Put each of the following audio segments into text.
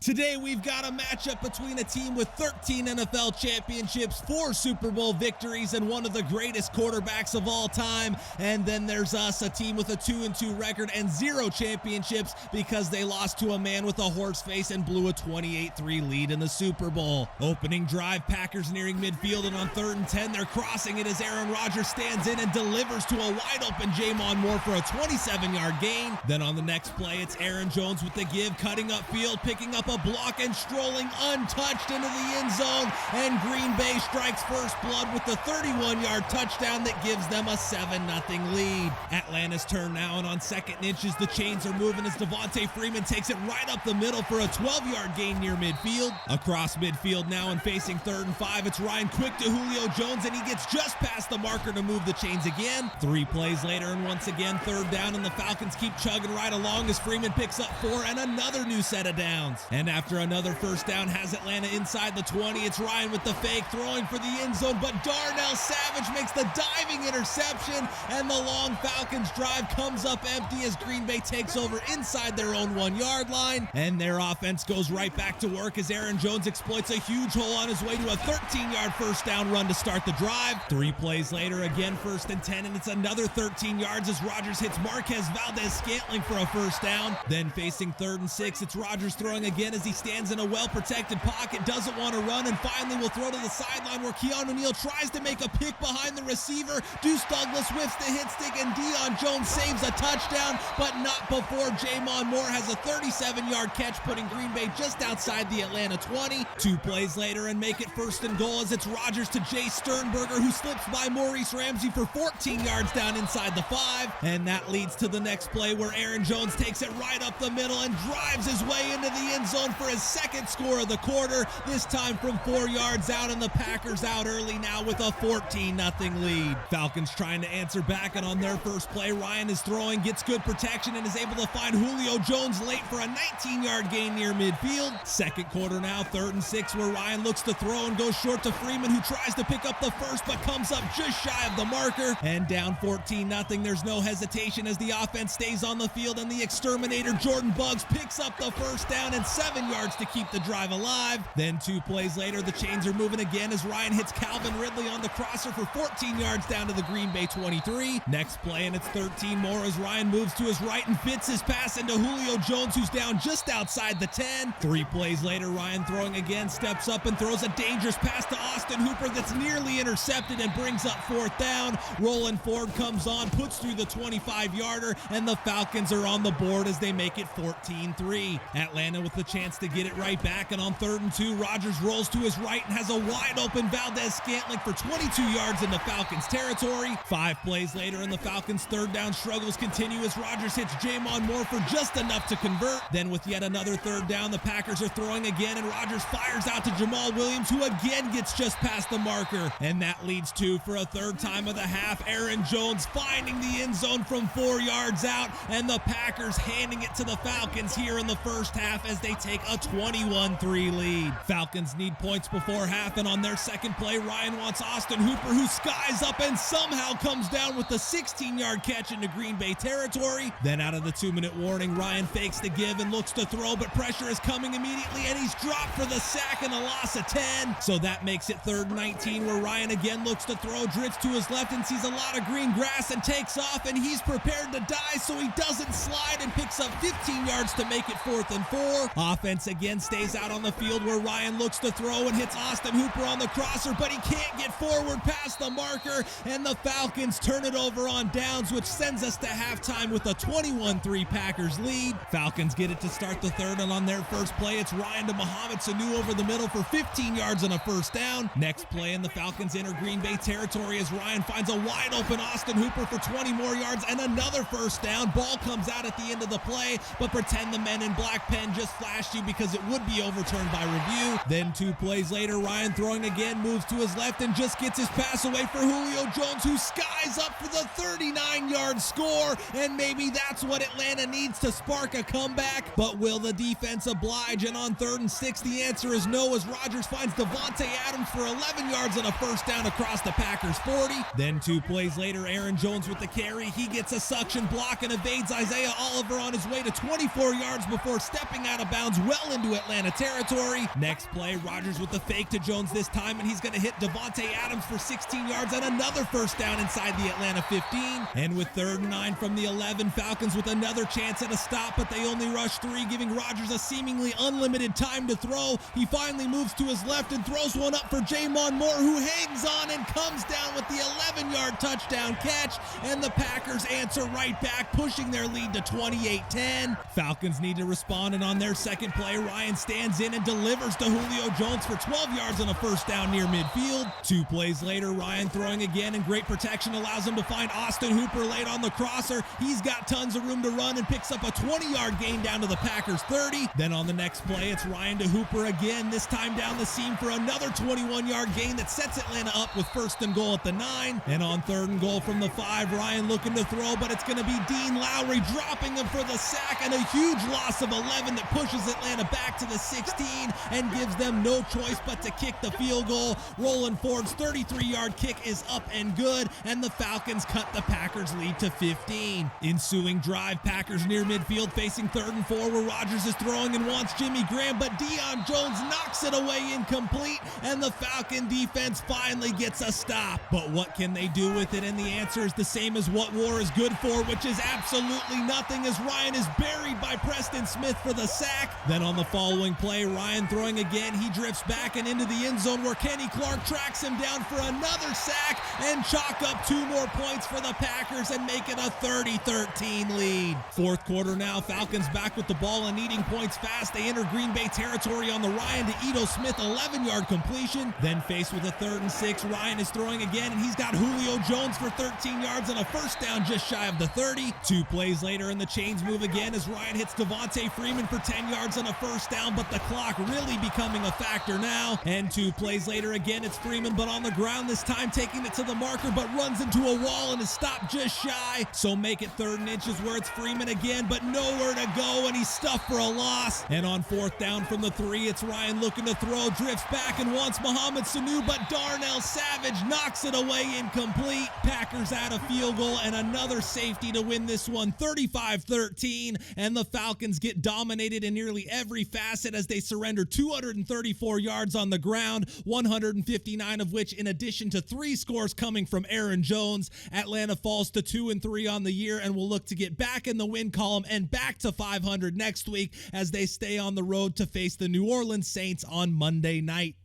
Today we've got a matchup between a team with 13 NFL championships, 4 Super Bowl victories, and one of the greatest quarterbacks of all time. And then there's us, a team with a 2-2 record and 0 championships because they lost to a man with a horse face and blew a 28-3 lead in the Super Bowl. Opening drive, Packers nearing midfield, and on 3rd and 10, they're crossing it as Aaron Rodgers stands in and delivers to a wide-open Jamon Moore for a 27-yard gain. Then on the next play, it's Aaron Jones with the give, cutting upfield, picking up a block and strolling untouched into the end zone, and Green Bay strikes first blood with the 31-yard touchdown that gives them a 7-0 lead. Atlanta's turn now, and on 2nd and inches, the chains are moving as Devontae Freeman takes it right up the middle for a 12-yard gain near midfield. Across midfield now and facing 3rd and 5, it's Ryan quick to Julio Jones, and he gets just past the marker to move the chains again. 3 plays later, and once again 3rd down, and the Falcons keep chugging right along as Freeman picks up 4 and another new set of downs. And after another first down has Atlanta inside the 20, it's Ryan with the fake, throwing for the end zone, but Darnell Savage makes the diving interception, and the long Falcons drive comes up empty as Green Bay takes over inside their own 1-yard line, and their offense goes right back to work as Aaron Jones exploits a huge hole on his way to a 13-yard first down run to start the drive. 3 plays later, again 1st and 10, and it's another 13 yards as Rodgers hits Marquez Valdez-Scantling for a first down. Then facing 3rd and 6, it's Rodgers throwing again as he stands in a well-protected pocket, doesn't want to run, and finally will throw to the sideline where Keanu Neal tries to make a pick behind the receiver. Deuce Douglas whiffs the hit stick, and Deion Jones saves a touchdown, but not before Jamon Moore has a 37-yard catch, putting Green Bay just outside the Atlanta 20. 2 plays later and make it 1st and goal as it's Rodgers to Jay Sternberger, who slips by Maurice Ramsey for 14 yards down inside the 5, and that leads to the next play where Aaron Jones takes it right up the middle and drives his way into the end zone for his 2nd score of the quarter, this time from 4 yards out, and the Packers out early now with a 14-0 lead. Falcons trying to answer back, and on their first play, Ryan is throwing, gets good protection, and is able to find Julio Jones late for a 19-yard gain near midfield. 2nd quarter now, 3rd and 6, where Ryan looks to throw and goes short to Freeman, who tries to pick up the first but comes up just shy of the marker, and down 14-0. There's no hesitation as the offense stays on the field, and the exterminator Jordan Buggs picks up the first down and 7 yards to keep the drive alive. Then 2 plays later, the chains are moving again as Ryan hits Calvin Ridley on the crosser for 14 yards down to the Green Bay 23. Next play, and it's 13 more as Ryan moves to his right and fits his pass into Julio Jones, who's down just outside the 10. 3 plays later, Ryan throwing again, steps up and throws a dangerous pass to Austin Hooper that's nearly intercepted and brings up 4th down. Roland Ford comes on, puts through the 25-yarder, and the Falcons are on the board as they make it 14-3. Atlanta with the chance to get it right back, and on 3rd and 2, Rodgers rolls to his right and has a wide-open Valdez-Scantling for 22 yards into Falcons territory. 5 plays later, and the Falcons' 3rd down struggles continue as Rodgers hits Jamon Moore for just enough to convert. Then with yet another 3rd down, the Packers are throwing again, and Rodgers fires out to Jamal Williams, who again gets just past the marker. And that leads to, for a 3rd time of the half, Aaron Jones finding the end zone from 4 yards out, and the Packers handing it to the Falcons here in the first half as they take a 21-3 lead. Falcons need points before half, and on their 2nd play, Ryan wants Austin Hooper, who skies up and somehow comes down with the 16-yard catch into Green Bay territory. Then out of the 2-minute warning, Ryan fakes the give and looks to throw, but pressure is coming immediately, and he's dropped for the sack and a loss of 10. So that makes it 3rd and 19, where Ryan again looks to throw, drifts to his left and sees a lot of green grass and takes off, and he's prepared to die, so he doesn't slide and picks up 15 yards to make it 4th and 4. Offense again stays out on the field where Ryan looks to throw and hits Austin Hooper on the crosser, but he can't get forward past the marker, and the Falcons turn it over on downs, which sends us to halftime with a 21-3 Packers lead. Falcons get it to start the 3rd, and on their first play, it's Ryan to Mohamed Sanu over the middle for 15 yards and a first down. Next play, and the Falcons enter Green Bay territory as Ryan finds a wide open Austin Hooper for 20 more yards and another first down. Ball comes out at the end of the play, but pretend the men in black pen just flashed you because it would be overturned by review. Then 2 plays later, Ryan throwing again, moves to his left and just gets his pass away for Julio Jones, who skies up for the 39-yard score, and maybe that's what Atlanta needs to spark a comeback. But will the defense oblige? And on 3rd and 6, the answer is no, as Rodgers finds Devontae Adams for 11 yards and a first down across the Packers 40. Then 2 plays later, Aaron Jones with the carry. He gets a suction block and evades Isaiah Oliver on his way to 24 yards before stepping out of bounds Jones well into Atlanta territory. Next play, Rodgers with the fake to Jones this time, and he's going to hit Devontae Adams for 16 yards and another first down inside the Atlanta 15. And with 3rd and 9 from the 11, Falcons with another chance at a stop, but they only rush 3, giving Rodgers a seemingly unlimited time to throw. He finally moves to his left and throws one up for J'Mon Moore, who hangs on and comes down with the 11-yard touchdown catch, and the Packers answer right back, pushing their lead to 28-10. Falcons need to respond, and on their second play, Ryan stands in and delivers to Julio Jones for 12 yards on a first down near midfield. 2 plays later, Ryan throwing again, and great protection allows him to find Austin Hooper late on the crosser. He's got tons of room to run and picks up a 20-yard gain down to the Packers 30. Then on the next play, it's Ryan to Hooper again, this time down the seam for another 21-yard gain that sets Atlanta up with 1st and goal at the 9. And on 3rd and goal from the 5, Ryan looking to throw, but it's going to be Dean Lowry dropping him for the sack, and a huge loss of 11 that pushes Atlanta back to the 16 and gives them no choice but to kick the field goal. Roland Ford's 33-yard kick is up and good, and the Falcons cut the Packers lead to 15. Ensuing drive, Packers near midfield facing 3rd and 4, where Rodgers is throwing and wants Jimmy Graham, but Deion Jones knocks it away incomplete, and the Falcon defense finally gets a stop. But what can they do with it? And the answer is the same as what war is good for, which is absolutely nothing, as Ryan is buried by Preston Smith for the sack. Then on the following play, Ryan throwing again, he drifts back and into the end zone, where Kenny Clark tracks him down for another sack and chalk up 2 more points for the Packers and make it a 30-13 lead. 4th quarter now, Falcons back with the ball and needing points fast. They enter Green Bay territory on the Ryan to Ito Smith 11-yard completion. Then faced with a 3rd and 6, Ryan is throwing again, and he's got Julio Jones for 13 yards and a first down just shy of the 30. 2 plays later, and the chains move again as Ryan hits Devontae Freeman for 10 yards and a first down, but the clock really becoming a factor now. And 2 plays later, again it's Freeman, but on the ground this time, taking it to the marker, but runs into a wall and is stopped just shy. So make it 3rd and inches, where it's Freeman again, but nowhere to go, and he's stuffed for a loss. And on 4th down from the 3, it's Ryan looking to throw, drifts back and wants Mohamed Sanu, but Darnell Savage knocks it away incomplete. Packers add a field goal and another safety to win this one 35-13, and the Falcons get dominated in nearly every facet as they surrender 234 yards on the ground, 159 of which in addition to 3 scores coming from Aaron Jones. Atlanta falls to 2-3 on the year and will look to get back in the win column and back to 500 next week as they stay on the road to face the New Orleans Saints on Monday night.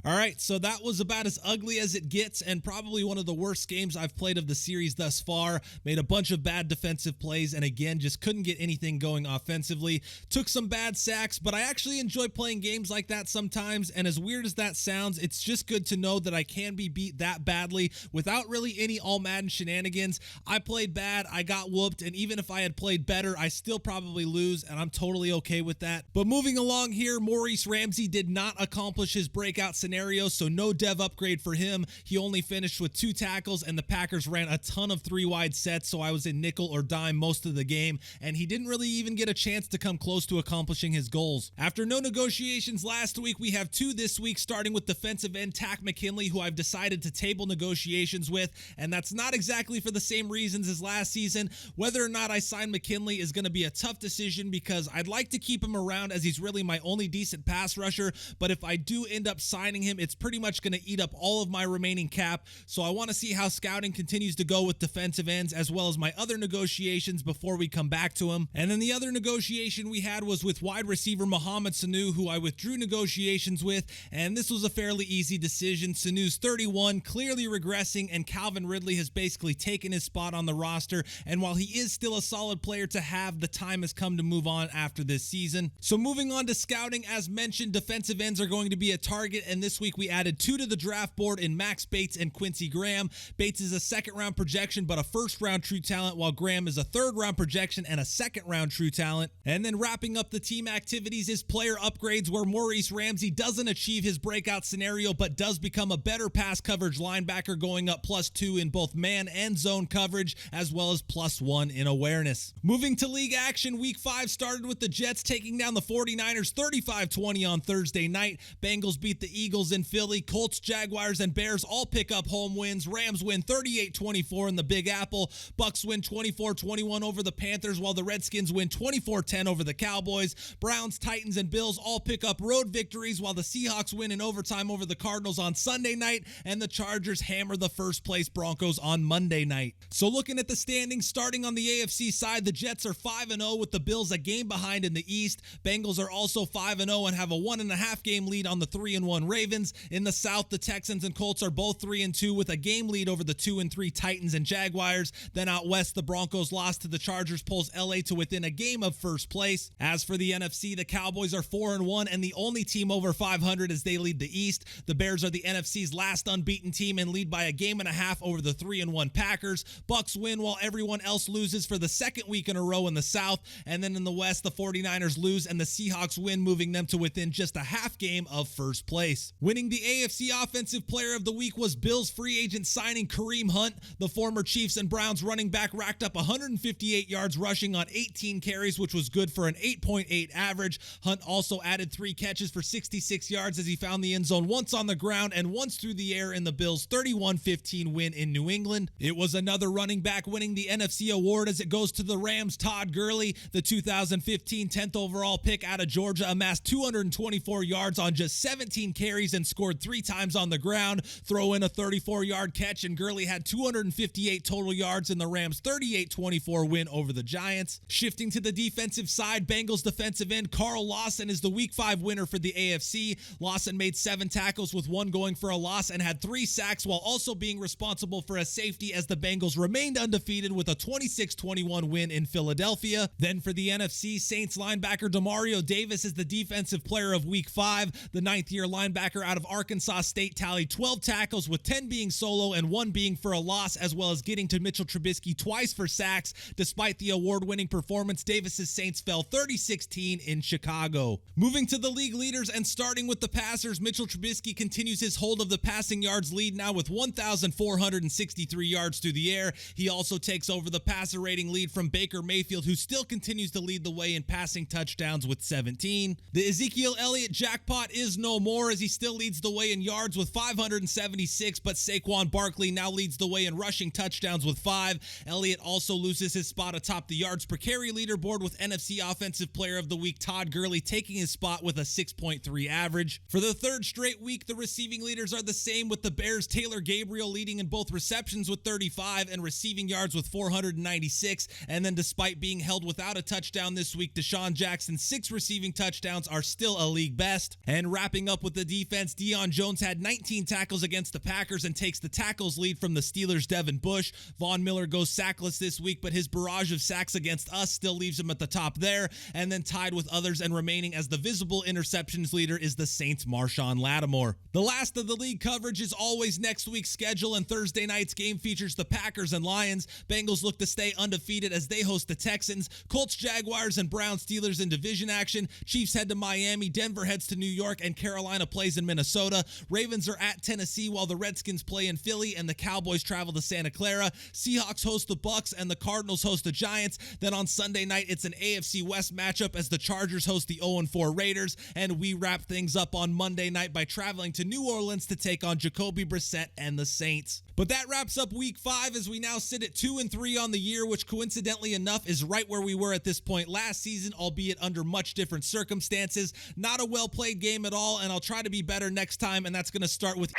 All right, so that was about as ugly as it gets, and probably one of the worst games I've played of the series thus far. Made a bunch of bad defensive plays, and again, just couldn't get anything going offensively. Took some bad sacks, but I actually enjoy playing games like that sometimes, and as weird as that sounds, it's just good to know that I can be beat that badly without really any All-Madden shenanigans. I played bad, I got whooped, and even if I had played better, I still probably lose, and I'm totally okay with that. But moving along here, Maurice Ramsey did not accomplish his breakout scenario, so no dev upgrade for him. He only finished with 2 tackles, and the Packers ran a ton of 3 wide sets, so I was in nickel or dime most of the game, and he didn't really even get a chance to come close to accomplishing his goals. After no negotiations last week, we have 2 this week, starting with defensive end Takk McKinley, who I've decided to table negotiations with, and that's not exactly for the same reasons as last season. Whether or not I sign McKinley is going to be a tough decision because I'd like to keep him around as he's really my only decent pass rusher, but if I do end up signing him, it's pretty much going to eat up all of my remaining cap, so I want to see how scouting continues to go with defensive ends as well as my other negotiations before we come back to him. And then the other negotiation we had was with wide receiver Mohamed Sanu, who I withdrew negotiations with, and this was a fairly easy decision. Sanu's 31, clearly regressing, and Calvin Ridley has basically taken his spot on the roster, and while he is still a solid player to have, the time has come to move on after this season. So moving on to scouting, as mentioned, defensive ends are going to be a target, and this week we added 2 to the draft board in Max Bates and Quincy Graham. Bates is a 2nd round projection but a 1st round true talent, while Graham is a 3rd round projection and a 2nd round true talent. And then wrapping up the team activities is player upgrades, where Maurice Ramsey doesn't achieve his breakout scenario but does become a better pass coverage linebacker, going up +2 in both man and zone coverage as well as +1 in awareness. Moving to league action, week 5 started with the Jets taking down the 49ers 35-20 on Thursday night. Bengals beat the Eagles Eagles in Philly, Colts, Jaguars, and Bears all pick up home wins. Rams win 38-24 in the Big Apple. Bucks win 24-21 over the Panthers, while the Redskins win 24-10 over the Cowboys. Browns, Titans, and Bills all pick up road victories, while the Seahawks win in overtime over the Cardinals on Sunday night, and the Chargers hammer the first-place Broncos on Monday night. So looking at the standings, starting on the AFC side, the Jets are 5-0 with the Bills a game behind in the East. Bengals are also 5-0 and have a 1.5-game lead on the 3-1 Ravens. In the South, the Texans and Colts are both 3-2 with a game lead over the 2-3 Titans and Jaguars. Then out west, the Broncos lost to the Chargers, pulls LA to within a game of first place. As for the NFC, the Cowboys are 4-1 and the only team over 500 as they lead the East. The Bears are the NFC's last unbeaten team and lead by a game and a half over the 3-1 Packers. Bucks win while everyone else loses for the second week in a row in the South. And then in the West, the 49ers lose and the Seahawks win, moving them to within just a half game of first place. Winning the AFC Offensive Player of the Week was Bills free agent signing Kareem Hunt. The former Chiefs and Browns running back racked up 158 yards rushing on 18 carries, which was good for an 8.8 average. Hunt also added 3 catches for 66 yards as he found the end zone once on the ground and once through the air in the Bills' 31-15 win in New England. It was another running back winning the NFC award as it goes to the Rams' Todd Gurley. The 2015 10th overall pick out of Georgia amassed 224 yards on just 17 carries and scored 3 times on the ground. Throw in a 34-yard catch and Gurley had 258 total yards in the Rams' 38-24 win over the Giants. Shifting to the defensive side, Bengals defensive end Carl Lawson is the Week 5 winner for the AFC. Lawson made 7 tackles with 1 going for a loss and had 3 sacks while also being responsible for a safety as the Bengals remained undefeated with a 26-21 win in Philadelphia. Then for the NFC, Saints linebacker Demario Davis is the defensive player of Week 5. The 9th-year linebacker out of Arkansas State tallied 12 tackles with 10 being solo and 1 being for a loss, as well as getting to Mitchell Trubisky twice for sacks. Despite the award-winning performance, Davis's Saints fell 30-16 in Chicago. Moving to the league leaders and starting with the passers, Mitchell Trubisky continues his hold of the passing yards lead now with 1,463 yards through the air. He also takes over the passer rating lead from Baker Mayfield, who still continues to lead the way in passing touchdowns with 17. The Ezekiel Elliott jackpot is no more as he still leads the way in yards with 576, but Saquon Barkley now leads the way in rushing touchdowns with 5. Elliott also loses his spot atop the yards per carry leaderboard with NFC Offensive Player of the Week Todd Gurley taking his spot with a 6.3 average. For the 3rd straight week, the receiving leaders are the same, with the Bears' Taylor Gabriel leading in both receptions with 35 and receiving yards with 496. And then despite being held without a touchdown this week, Deshaun Jackson's 6 receiving touchdowns are still a league best. And wrapping up with the defense, Deion Jones had 19 tackles against the Packers and takes the tackles lead from the Steelers' Devin Bush. Von Miller goes sackless this week, but his barrage of sacks against us still leaves him at the top there. And then tied with others and remaining as the visible interceptions leader is the Saints' Marshawn Lattimore. The last of the league coverage is always next week's schedule, and Thursday night's game features the Packers and Lions. Bengals look to stay undefeated as they host the Texans. Colts, Jaguars, and Browns Steelers in division action. Chiefs head to Miami. Denver heads to New York, and Carolina plays in Minnesota. Ravens are at Tennessee while the Redskins play in Philly, and the Cowboys travel to Santa Clara. Seahawks host the Bucks, and the Cardinals host the Giants. Then on Sunday night, it's an AFC West matchup as the Chargers host the 0-4 Raiders, and we wrap things up on Monday night by traveling to New Orleans to take on Jacoby Brissett and the Saints. But that wraps up Week 5 as we now sit at 2-3 on the year, which coincidentally enough is right where we were at this point last season, albeit under much different circumstances. Not a well-played game at all, and I'll try to be better next time, and that's going to start with